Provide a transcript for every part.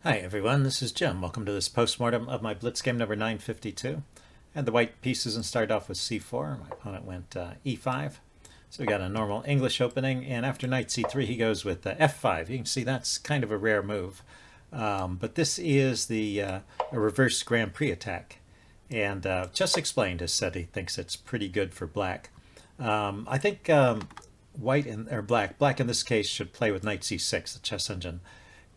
Hi everyone, this is Jim. Welcome to this postmortem of my Blitz game number 952. Had the white pieces and started off with c4. My opponent went e5. So we got a normal English opening, and after knight c3 he goes with f5. You can see that's kind of a rare move. But this is a reverse Grand Prix attack. And Chess Explained has said he thinks it's pretty good for black. I think black in this case should play with knight c6. The chess engine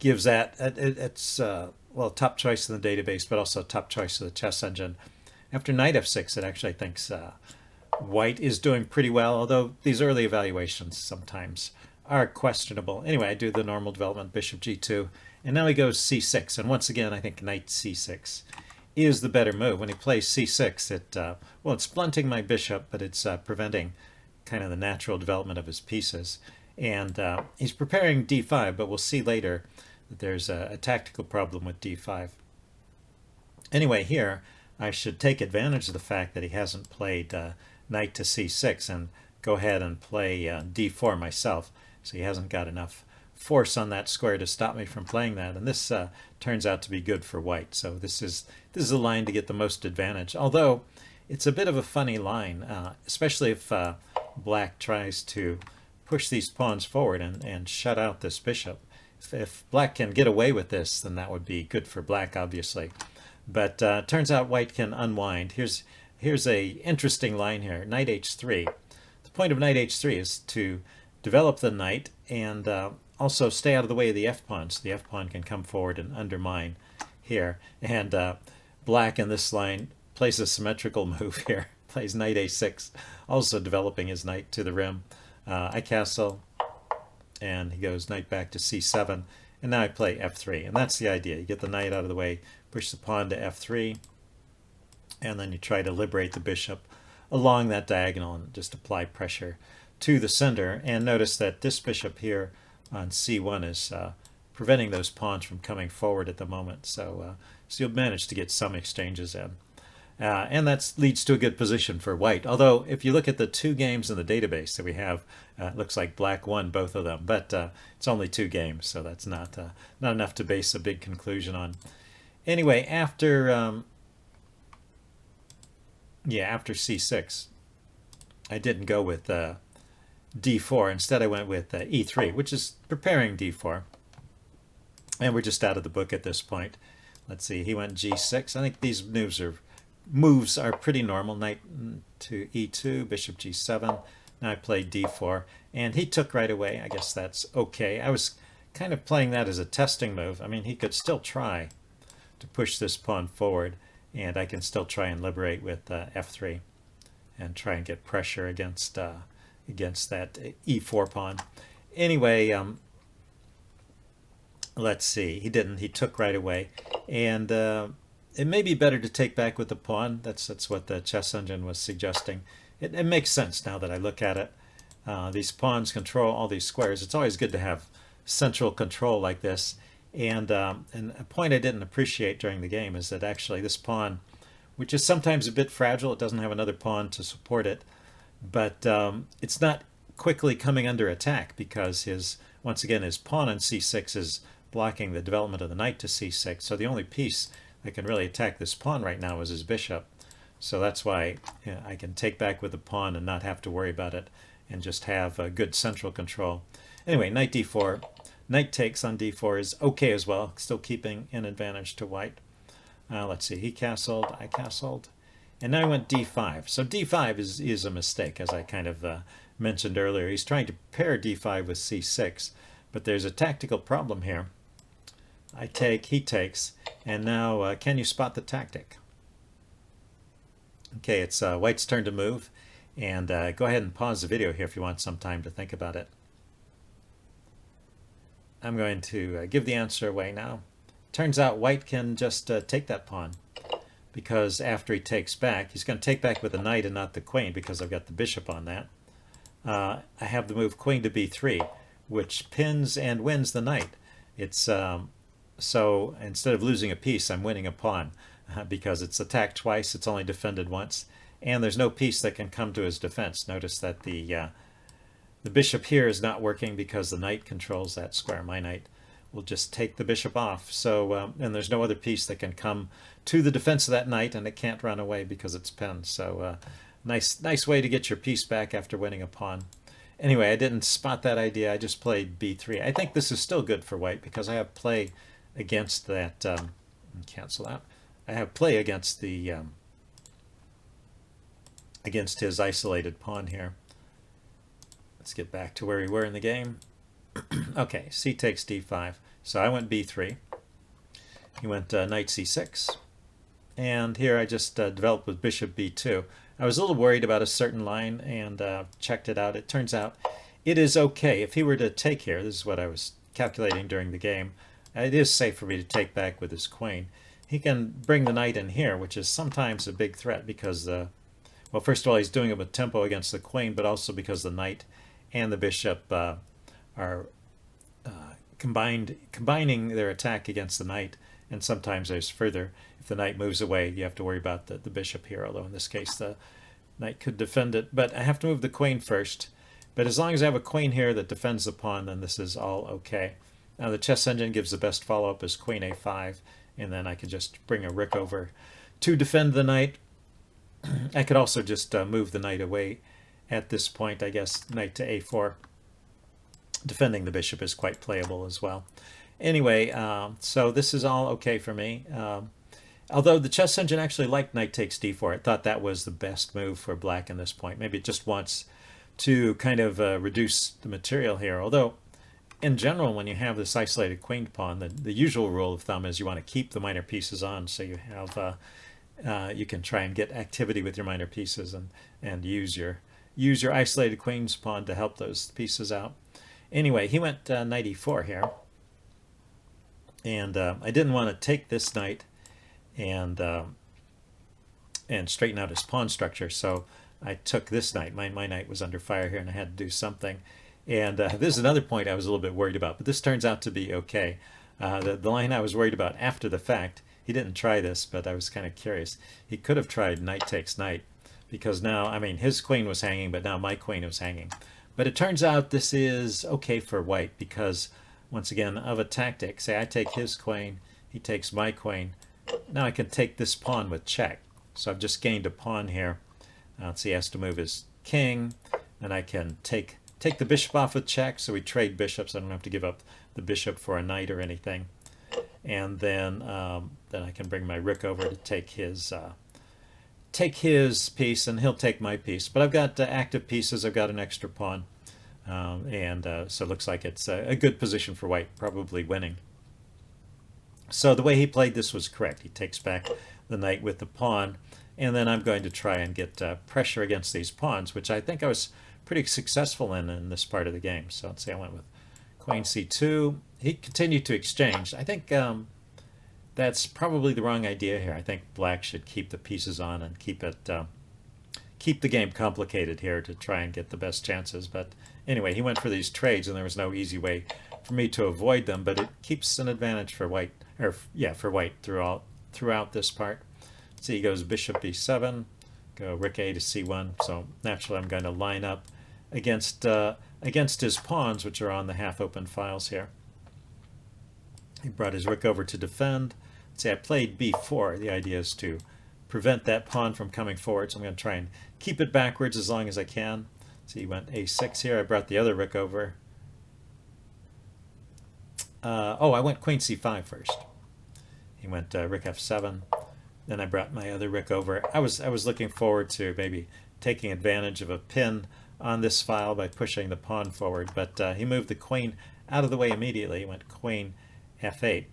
gives that it's well, top choice in the database, but also top choice of the chess engine. After knight f6, it actually thinks white is doing pretty well, although these early evaluations sometimes are questionable. Anyway, I do the normal development, bishop g2, and now he goes c6, and once again I think knight c6 is the better move. When he plays c6, it's blunting my bishop, but it's preventing kind of the natural development of his pieces. And he's preparing d5, but we'll see later that there's a tactical problem with d5. Anyway, here I should take advantage of the fact that he hasn't played knight to c6 and go ahead and play d4 myself. So he hasn't got enough force on that square to stop me from playing that. And this turns out to be good for white. So this is a line to get the most advantage. Although it's a bit of a funny line, especially if black tries to push these pawns forward and shut out this bishop. If black can get away with this, then that would be good for black, obviously. But turns out white can unwind. Here's a interesting line here, knight h3. The point of knight h3 is to develop the knight and also stay out of the way of the f-pawn, so the f-pawn can come forward and undermine here. And black in this line plays a symmetrical move here, plays knight a6, also developing his knight to the rim. I castle, and he goes knight back to c7, and now I play f3, and that's the idea. You get the knight out of the way, push the pawn to f3, and then you try to liberate the bishop along that diagonal and just apply pressure to the center. And notice that this bishop here on c1 is preventing those pawns from coming forward at the moment, so you'll manage to get some exchanges in. And that leads to a good position for white. Although, if you look at the two games in the database that we have, it looks like black won both of them. But it's only two games, so that's not enough to base a big conclusion on. Anyway, after c6, I didn't go with d4. Instead, I went with e3, which is preparing d4. And we're just out of the book at this point. Let's see, he went g6. I think these moves are pretty normal. Knight to e2, bishop g7. Now I played d4, and he took right away. I guess that's okay. I was kind of playing that as a testing move. I mean, he could still try to push this pawn forward, and I can still try and liberate with f3 and try and get pressure against that e4 pawn. Anyway, let's see. He didn't. He took right away, and it may be better to take back with the pawn. That's what the chess engine was suggesting. It makes sense now that I look at it. These pawns control all these squares. It's always good to have central control like this. And a point I didn't appreciate during the game is that actually this pawn, which is sometimes a bit fragile, it doesn't have another pawn to support it, but it's not quickly coming under attack because once again his pawn on c6 is blocking the development of the knight to c6. So the only piece that can really attack this pawn right now is his bishop. So that's why I can take back with the pawn and not have to worry about it and just have a good central control. Anyway, knight d4. Knight takes on d4 is okay as well, still keeping an advantage to white. Let's see, he castled, I castled, and now I went d5. So d5 is a mistake, as I kind of mentioned earlier. He's trying to pair d5 with c6, but there's a tactical problem here. I take, he takes, and now can you spot the tactic? Okay, it's white's turn to move, and go ahead and pause the video here if you want some time to think about it. I'm going to give the answer away now. Turns out white can just take that pawn, because after he takes back, he's going to take back with the knight and not the queen, because I've got the bishop on that. I have the move queen to b3, which pins and wins the knight. It's so instead of losing a piece, I'm winning a pawn because it's attacked twice, it's only defended once, and there's no piece that can come to his defense. Notice that the bishop here is not working because the knight controls that square. My knight will just take the bishop off. So and there's no other piece that can come to the defense of that knight, and it can't run away because it's pinned. So nice way to get your piece back after winning a pawn. Anyway, I didn't spot that idea. I just played b3. I think this is still good for white because I have play against that. Cancel that. I have play against the against his isolated pawn here. Let's get back to where we were in the game. Okay, c takes d5. So I went b3. He went knight c6. And here I just developed with bishop b2. I was a little worried about a certain line and checked it out. It turns out it is okay. If he were to take here, this is what I was calculating during the game, it is safe for me to take back with his queen. He can bring the knight in here, which is sometimes a big threat because, well, first of all, he's doing it with tempo against the queen, but also because the knight and the bishop are combining their attack against the knight, and sometimes there's further. If the knight moves away, you have to worry about the bishop here, although in this case the knight could defend it. But I have to move the queen first. But as long as I have a queen here that defends the pawn, then this is all okay. Now the chess engine gives the best follow-up as queen a5, and then I can just bring a rook over to defend the knight. I could also just move the knight away at this point, I guess, knight to a4. Defending the bishop is quite playable as well. Anyway, so this is all okay for me. Although the chess engine actually liked knight takes d4. It thought that was the best move for black in this point. Maybe it just wants to kind of reduce the material here. Although, in general, when you have this isolated queen pawn, the usual rule of thumb is you want to keep the minor pieces on, so you have you can try and get activity with your minor pieces and use your isolated queen's pawn to help those pieces out. Anyway, he went knight e4 here, and I didn't want to take this knight and straighten out his pawn structure, so I took this knight. My knight was under fire here, and I had to do something. And this is another point I was a little bit worried about, but this turns out to be okay. The line I was worried about after the fact, he didn't try this, but I was kind of curious. He could have tried knight takes knight, because now, I mean, his queen was hanging, but now my queen was hanging. But it turns out this is okay for white because, once again, of a tactic. Say I take his queen, he takes my queen. Now I can take this pawn with check. So I've just gained a pawn here. So he has to move his king, and I can take the bishop off with check, so we trade bishops. I don't have to give up the bishop for a knight or anything. And then I can bring my rook over to take his piece, and he'll take my piece. But I've got active pieces. I've got an extra pawn, so it looks like it's a good position for white, probably winning. So the way he played this was correct. He takes back the knight with the pawn, and then I'm going to try and get pressure against these pawns, which I think I was pretty successful in this part of the game. So let's say I went with queen c2. He continued to exchange. I think that's probably the wrong idea here. I think black should keep the pieces on and keep the game complicated here to try and get the best chances. But anyway, he went for these trades, and there was no easy way for me to avoid them. But it keeps an advantage for white, or yeah, for white throughout this part. See, he goes bishop b7, go rook a to c1. So naturally, I'm going to line up against his pawns, which are on the half-open files here. He brought his rook over to defend. See, I played b4. The idea is to prevent that pawn from coming forward, so I'm going to try and keep it backwards as long as I can. See, he went a6 here. I brought the other rook over. I went queen c5 first. He went rook f7. Then I brought my other rook over. I was looking forward to maybe taking advantage of a pin on this file by pushing the pawn forward, but he moved the queen out of the way immediately. He went queen f8,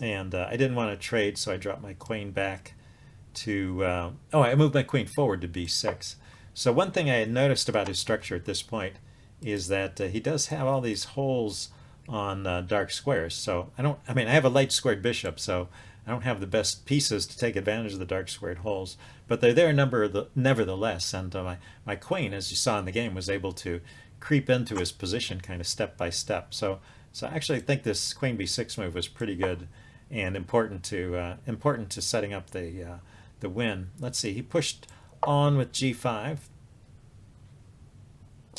and I didn't want to trade, so I dropped my queen back to I moved my queen forward to b6. So one thing I had noticed about his structure at this point is that he does have all these holes on dark squares. So I have a light squared bishop, so I don't have the best pieces to take advantage of the dark squared holes, but they're there nevertheless. And my queen, as you saw in the game, was able to creep into his position kind of step by step. So I actually think this queen b6 move was pretty good and important to setting up the win. Let's see, he pushed on with g5,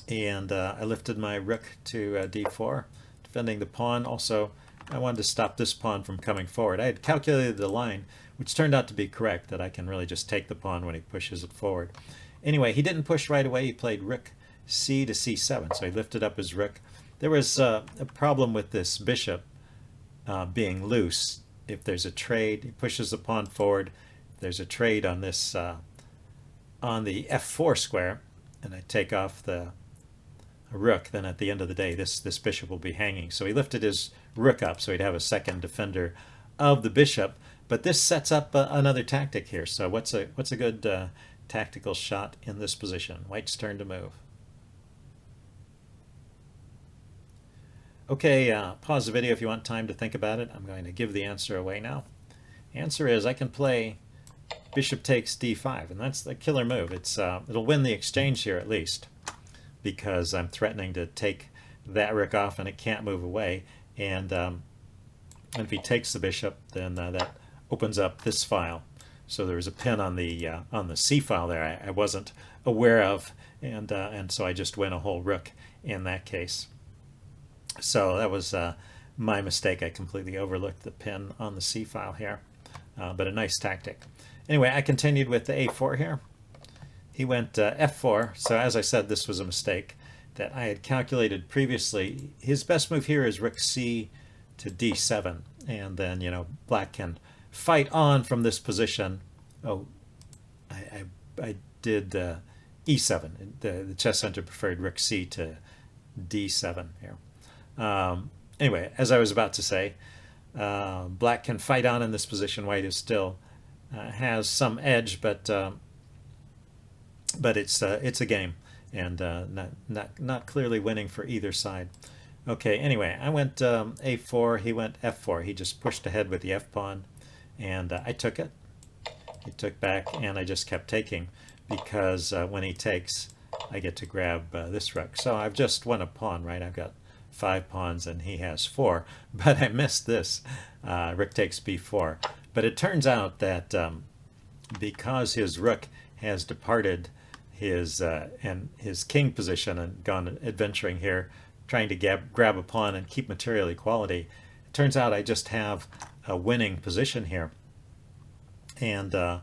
and I lifted my rook to d4, defending the pawn. Also I wanted to stop this pawn from coming forward. I had calculated the line, which turned out to be correct, that I can really just take the pawn when he pushes it forward. Anyway, he didn't push right away. He played rook c to c7, so he lifted up his rook. There was a problem with this bishop being loose. If there's a trade, he pushes the pawn forward. If there's a trade on this on the f4 square, and I take off the rook, then at the end of the day this bishop will be hanging. So he lifted his rook up so he'd have a second defender of the bishop. But this sets up another tactic here. So what's a good tactical shot in this position? White's turn to move. Okay, pause the video if you want time to think about it. I'm going to give the answer away now. Answer is I can play bishop takes d5, and that's the killer move. It'll win the exchange here at least, because I'm threatening to take that rook off and it can't move away. And if he takes the bishop, then that opens up this file. So there was a pin on the C file there I wasn't aware of, and so I just win a whole rook in that case. So that was my mistake. I completely overlooked the pin on the C file here, but a nice tactic. Anyway, I continued with the A4 here. He went F4, so as I said, this was a mistake that I had calculated previously. His best move here is rook C to D7, and then, you know, black can fight on from this position. Oh, I did E7. The chess center preferred rook C to D7 here. Anyway, as I was about to say, black can fight on in this position. White is still has some edge, but it's a game, and not clearly winning for either side. Okay, anyway, I went A4, he went F4. He just pushed ahead with the F pawn, and I took it. He took back, and I just kept taking, because when he takes, I get to grab this rook. So I've just won a pawn, right? I've got 5 pawns, and he has 4, but I missed this. Rook takes b4. But it turns out that because his rook has departed his king position and gone adventuring here, trying to grab a pawn and keep material equality, it turns out I just have a winning position here. And the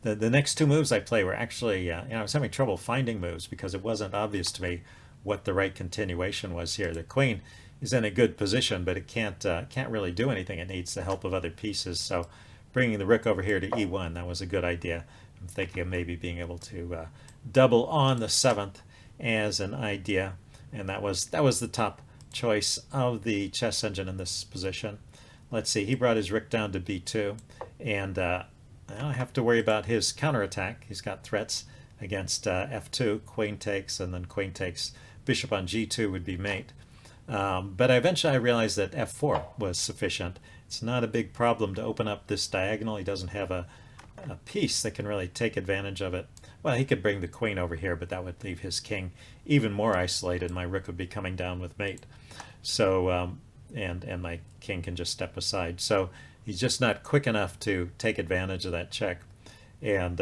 next 2 moves I play were actually, I was having trouble finding moves because it wasn't obvious to me what the right continuation was here. The queen is in a good position, but it can't really do anything. It needs the help of other pieces. So bringing the rook over here to e1, that was a good idea. I'm thinking of maybe being able to double on the 7th as an idea, and that was the top choice of the chess engine in this position. Let's see, he brought his rook down to b2, and I don't have to worry about his counterattack. He's got threats against f2, queen takes, and then queen takes, bishop on g2 would be mate. But eventually I realized that f4 was sufficient. It's not a big problem to open up this diagonal. He doesn't have a piece that can really take advantage of it. Well, he could bring the queen over here, but that would leave his king even more isolated. My rook would be coming down with mate. So, and my king can just step aside. So he's just not quick enough to take advantage of that check. And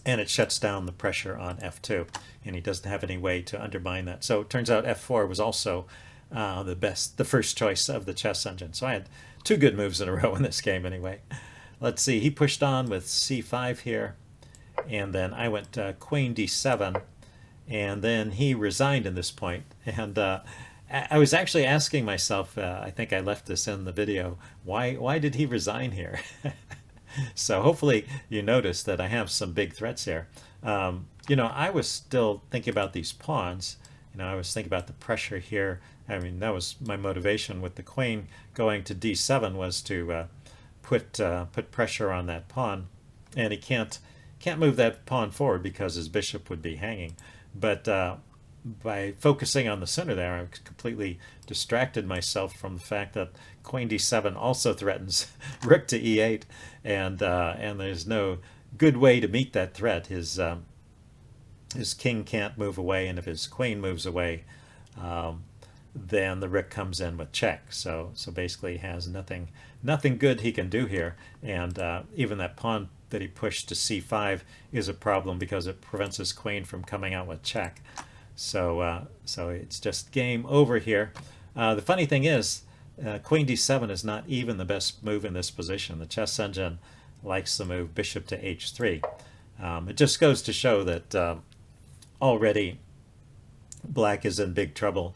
it shuts down the pressure on f2, and he doesn't have any way to undermine that. So it turns out f4 was also the first choice of the chess engine. So I had 2 good moves in a row in this game anyway. Let's see, he pushed on with c5 here, and then I went queen d7, and then he resigned in this point. And I was actually asking myself, I think I left this in the video, why did he resign here? So hopefully you notice that I have some big threats here. You know, I was still thinking about these pawns. You know, I was thinking about the pressure here. I mean, that was my motivation with the queen going to d7, was to put pressure on that pawn, and he can't move that pawn forward because his bishop would be hanging. But by focusing on the center there, I completely distracted myself from the fact that queen d7 also threatens rook to e8, and there's no good way to meet that threat. His king can't move away, and if his queen moves away, then the rook comes in with check. So basically he has nothing good he can do here, and even that pawn that he pushed to c5 is a problem because it prevents his queen from coming out with check. So it's just game over here. The funny thing is Queen d7 is not even the best move in this position. The chess engine likes the move bishop to h3. It just goes to show that already black is in big trouble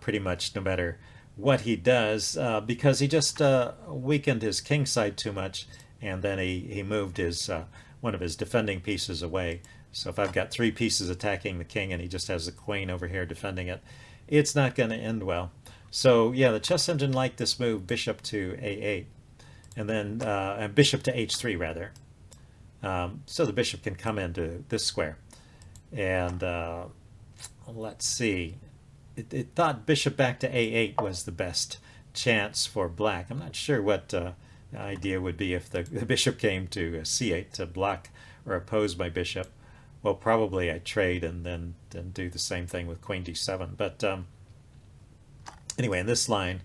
pretty much no matter what he does, because he just weakened his king side too much, and then he moved his one of his defending pieces away. So if I've got 3 pieces attacking the king and he just has the queen over here defending it, it's not going to end well. So yeah, the chess engine liked this move, bishop to a8, and then bishop to h3 rather. So the bishop can come into this square. And let's see, it thought bishop back to a8 was the best chance for black. I'm not sure what the idea would be if the bishop came to c8 to block or oppose my bishop. Well, probably I trade and then do the same thing with queen d7. But anyway, in this line,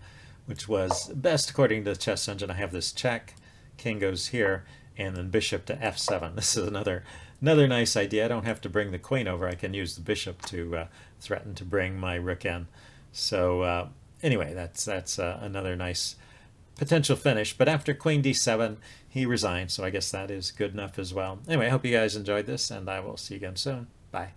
which was best according to the chess engine, I have this check, king goes here, and then bishop to f7. This is another nice idea. I don't have to bring the queen over. I can use the bishop to threaten to bring my rook in. So anyway, that's another nice potential finish. But after queen d7, he resigned, so I guess that is good enough as well. Anyway, I hope you guys enjoyed this, and I will see you again soon. Bye.